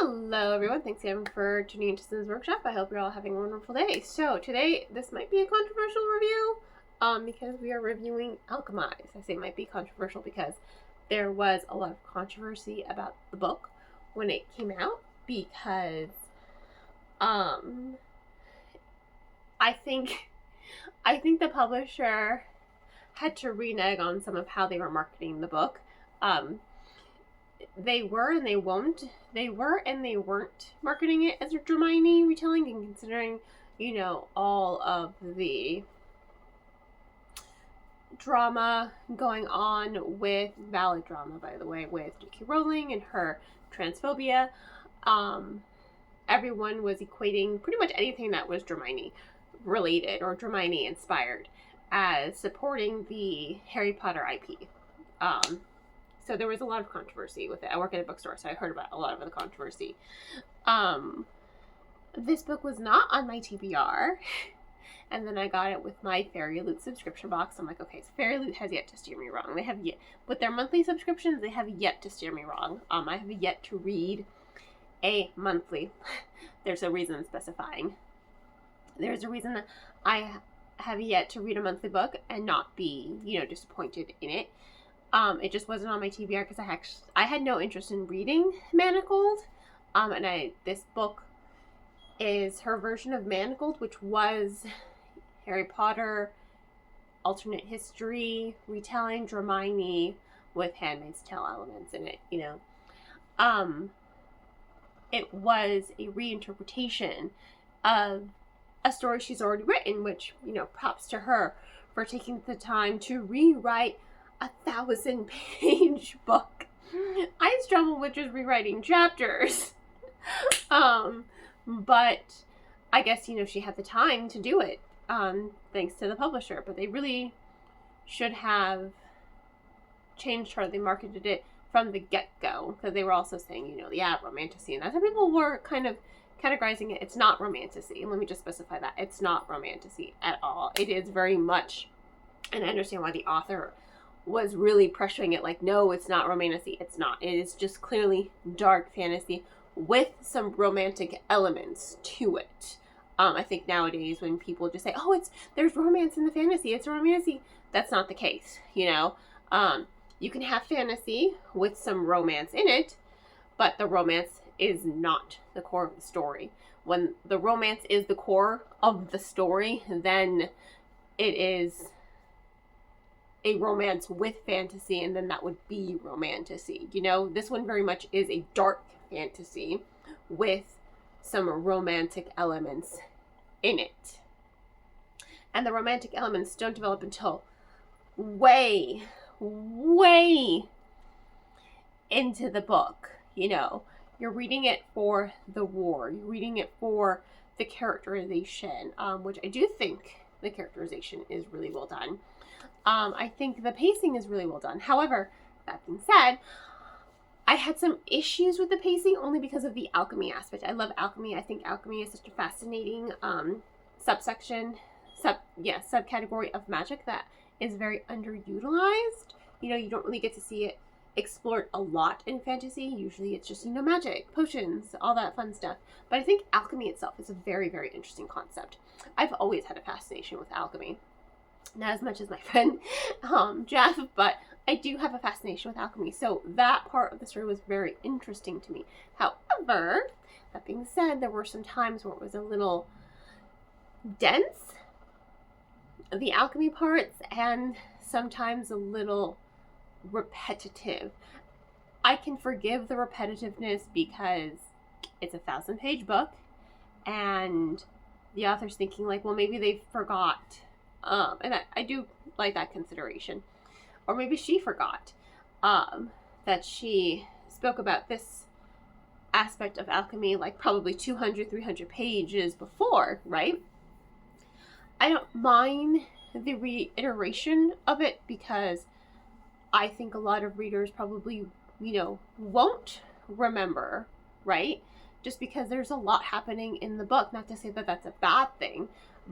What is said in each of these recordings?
Hello everyone, thanks again for tuning into Sin's Workshop. I hope you're all having a wonderful day. So today, this might be a controversial review, because we are reviewing Alchemised. I say it might be controversial because there was a lot of controversy about the book when it came out, because, I think the publisher had to renege on some of how they were marketing the book. They were and they weren't marketing it as a Hermione retelling, and considering, all of the drama going on with, valid drama by the way, with J.K. Rowling and her transphobia, everyone was equating pretty much anything that was Hermione related or Hermione inspired as supporting the Harry Potter IP. So there was a lot of controversy with it. I work at a bookstore, so I heard about a lot of the controversy. This book was not on my TBR, and then I got it with my Fairy Loot subscription box. I'm like, okay, so Fairy Loot has yet to steer me wrong. They have yet, with their monthly subscriptions, they have yet to steer me wrong. I have yet to read a monthly. There's a reason specifying. There's a reason that I have yet to read a monthly book and not be, disappointed in it. It just wasn't on my TBR because I had no interest in reading Manacled. This book is her version of Manacled, which was Harry Potter, alternate history, retelling Hermione with Handmaid's Tale elements in it, It was a reinterpretation of a story she's already written, which, props to her for taking the time to rewrite a 1,000-page book. I struggle with just rewriting chapters. But I guess, she had the time to do it, thanks to the publisher. But they really should have changed how they marketed it from the get-go, because they were also saying, romantasy. And that's how people were kind of categorizing it. It's not romantasy. Let me just specify that. It's not romantasy at all. It is very much, and I understand why the author was really pressuring it, like, no, it's not romantasy. It's not. It is just clearly dark fantasy with some romantic elements to it. I think nowadays when people just say, oh, there's romance in the fantasy, it's romantasy, that's not the case, You can have fantasy with some romance in it, but the romance is not the core of the story. When the romance is the core of the story, then it is a romance with fantasy, and then that would be romantasy. This one very much is a dark fantasy with some romantic elements in it. And the romantic elements don't develop until way into the book. You're reading it for the war. You're reading it for the characterization, which I do think the characterization is really well done. I think the pacing is really well done. However, that being said, I had some issues with the pacing only because of the alchemy aspect. I love alchemy. I think alchemy is such a fascinating subcategory of magic that is very underutilized. You don't really get to see it explored a lot in fantasy. Usually it's just, magic, potions, all that fun stuff. But I think alchemy itself is a very, very interesting concept. I've always had a fascination with alchemy. Not as much as my friend Jeff, but I do have a fascination with alchemy. So that part of the story was very interesting to me. However, that being said, there were some times where it was a little dense, the alchemy parts, and sometimes a little repetitive. I can forgive the repetitiveness because it's a 1,000-page book, and the author's thinking like, well, maybe they forgot. And I do like that consideration. Or maybe she forgot that she spoke about this aspect of alchemy like probably 200, 300 pages before, right? I don't mind the reiteration of it because I think a lot of readers probably, won't remember, right? Just because there's a lot happening in the book. Not to say that that's a bad thing,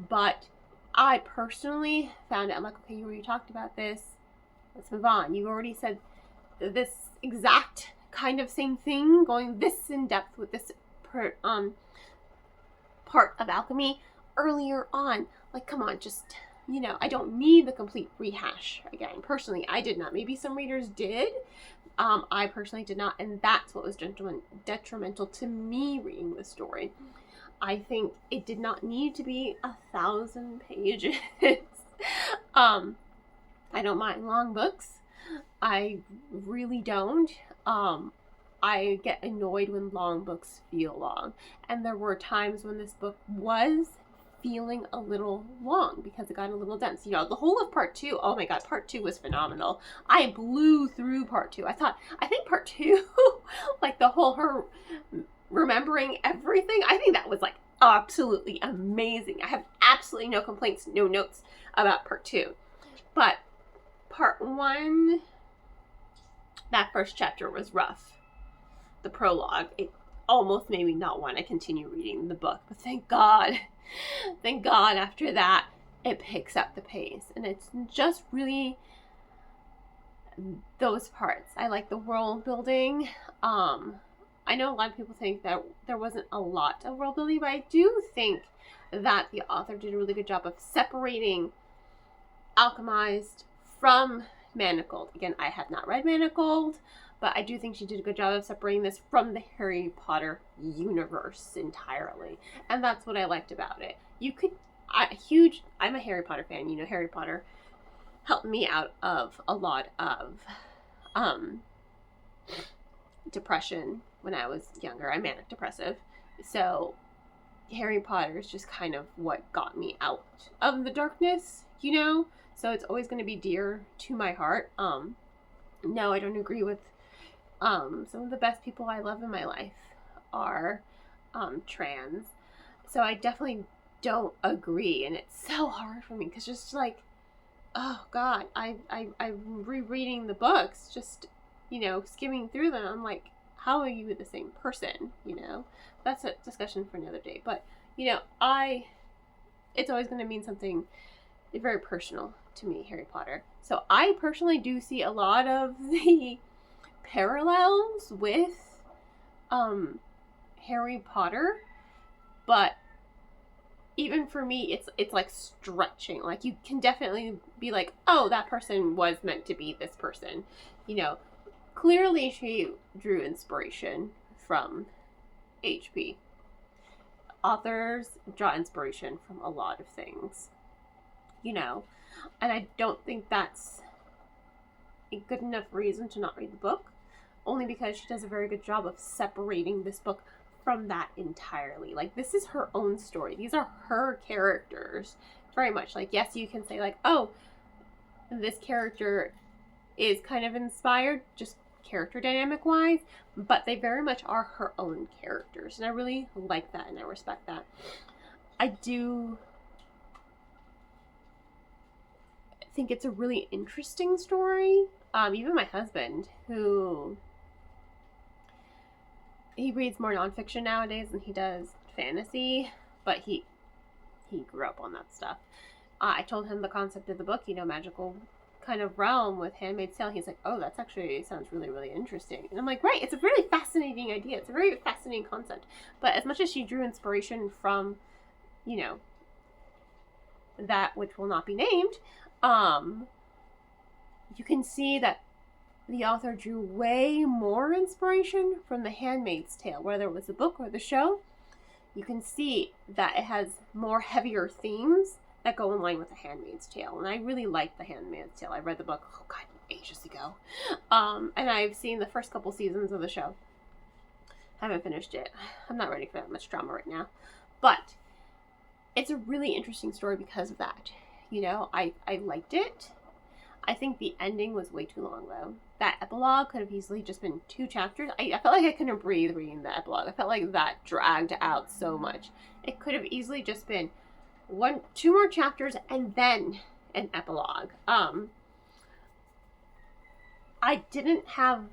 but I personally found it, I'm like, okay, you already talked about this. Let's move on. You already said this exact kind of same thing, going this in depth with this part of alchemy earlier on. Like, come on, just, I don't need the complete rehash again. Personally, I did not. Maybe some readers did. I personally did not, and that's what was detrimental to me reading the story. I think it did not need to be 1,000 pages. I don't mind long books. I really don't. I get annoyed when long books feel long. And there were times when this book was feeling a little long because it got a little dense. The whole of part 2, oh my god, part 2 was phenomenal. I blew through part 2. I think part 2, like the whole her remembering everything, I think that was like absolutely amazing. I have absolutely no complaints, no notes about part 2. But part 1, that first chapter was rough. The prologue, it almost made me not want to continue reading the book. But thank God after that, it picks up the pace. And it's just really those parts. I like the world building. I know a lot of people think that there wasn't a lot of world building, but I do think that the author did a really good job of separating Alchemised from Manacled. Again, I have not read Manacled, but I do think she did a good job of separating this from the Harry Potter universe entirely. And that's what I liked about it. I'm a Harry Potter fan. Harry Potter helped me out of a lot of depression when I was younger. I'm manic depressive. So Harry Potter is just kind of what got me out of the darkness, So it's always going to be dear to my heart. No, I don't agree with some of the best people I love in my life are trans. So I definitely don't agree, and it's so hard for me because just like, oh God, I'm rereading the books, just skimming through them. I'm like, how are you the same person? That's a discussion for another day. But it's always going to mean something very personal to me, Harry Potter. So I personally do see a lot of the parallels with Harry Potter, but even for me, it's like stretching. Like, you can definitely be like, oh, that person was meant to be this person. Clearly she drew inspiration from HP. Authors draw inspiration from a lot of things, and I don't think that's a good enough reason to not read the book, only because she does a very good job of separating this book from that entirely. Like, this is her own story. These are her characters, very much. Like, yes, you can say like, oh, this character is kind of inspired, just character dynamic wise, but they very much are her own characters, and I really like that and I respect that. I do think it's a really interesting story. Even my husband, who he reads more nonfiction nowadays than he does fantasy, but he grew up on that stuff. I told him the concept of the book, magical kind of realm with Handmaid's Tale. He's like, oh, that's actually sounds really, really interesting. And I'm like, right, it's a really fascinating idea. It's a very fascinating concept. But as much as she drew inspiration from, that which will not be named, you can see that the author drew way more inspiration from The Handmaid's Tale, whether it was the book or the show. You can see that it has more heavier themes that go in line with The Handmaid's Tale. And I really like The Handmaid's Tale. I read the book, oh God, ages ago. And I've seen the first couple seasons of the show. Haven't finished it. I'm not ready for that much drama right now. But it's a really interesting story because of that. I liked it. I think the ending was way too long, though. That epilogue could have easily just been 2 chapters. I felt like I couldn't breathe reading the epilogue. I felt like that dragged out so much. It could have easily just been 2 more chapters and then an epilogue. I didn't have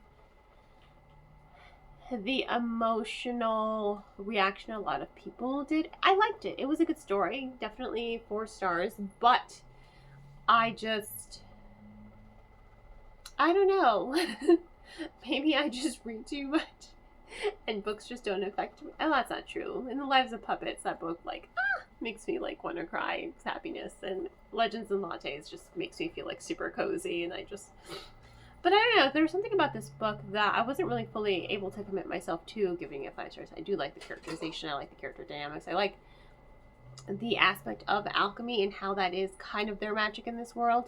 the emotional reaction a lot of people did. I liked it. It was a good story. Definitely 4 stars. But I don't know. maybe I just read too much and books just don't affect me. Oh, that's not true. In The Lives of Puppets, that book, like, makes me, like, want to cry. It's happiness. And Legends and Lattes just makes me feel, like, super cozy, and I just... But I don't know, there's something about this book that I wasn't really fully able to commit myself to giving it 5 stars. I do like the characterization, I like the character dynamics, I like the aspect of alchemy and how that is kind of their magic in this world.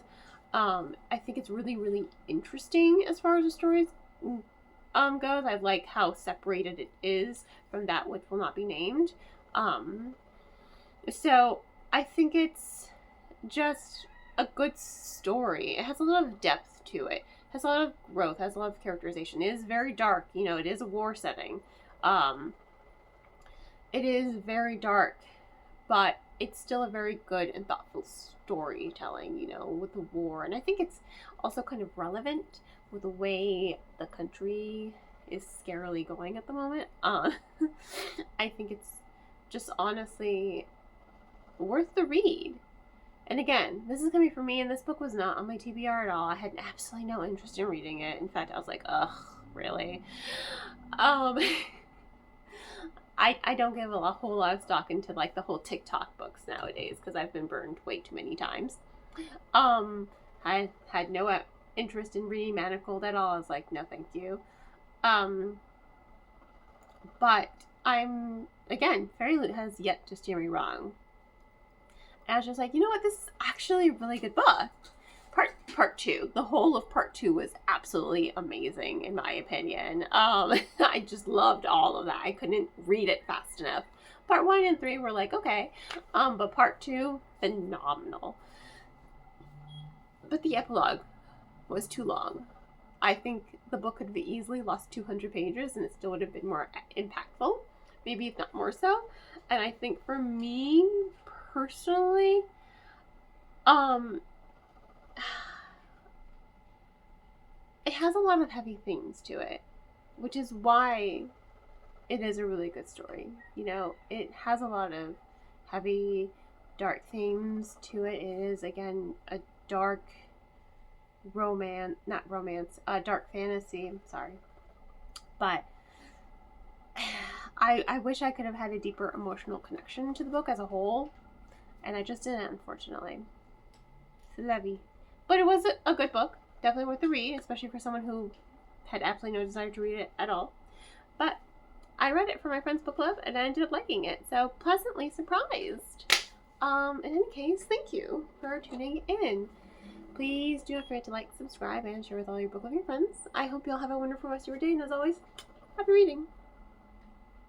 I think it's really, really interesting as far as the stories goes. I like how separated it is from that which will not be named. So I think it's just a good story. It has a lot of depth to it. It has a lot of growth, has a lot of characterization. It is very dark, you know, it is a war setting. It is very dark, but it's still a very good and thoughtful storytelling, you know, with the war. And I think it's also kind of relevant with the way the country is scarily going at the moment. I think it's just honestly worth the read. And again, this is coming from me, and this book was not on my TBR at all. I had absolutely no interest in reading it. In fact, I was like, ugh, really? I don't give a whole lot of stock into, like, the whole TikTok books nowadays, because I've been burned way too many times. I had no interest in reading Manacled at all. I was like, no, thank you. But I'm, again, Fairy Loot has yet to steer me wrong. And I was just like, you know what, this is actually a really good book. Part 2. The whole of part 2 was absolutely amazing, in my opinion. I just loved all of that. I couldn't read it fast enough. Part 1 and 3 were like, okay. But part 2, phenomenal. But the epilogue was too long. I think the book could have easily lost 200 pages and it still would have been more impactful. Maybe if not more so. And I think for me, personally, it has a lot of heavy themes to it, which is why it is a really good story. You know, it has a lot of heavy, dark themes to it. It is, again, a dark dark fantasy, I'm sorry. But I wish I could have had a deeper emotional connection to the book as a whole, and I just didn't, unfortunately. C'est la vie. But it was a good book. Definitely worth the read, especially for someone who had absolutely no desire to read it at all. But I read it for my friend's book club, and I ended up liking it, so pleasantly surprised. In any case, thank you for tuning in. Please do not forget to like, subscribe, and share with all your book loving friends. I hope you all have a wonderful rest of your day, and as always, happy reading.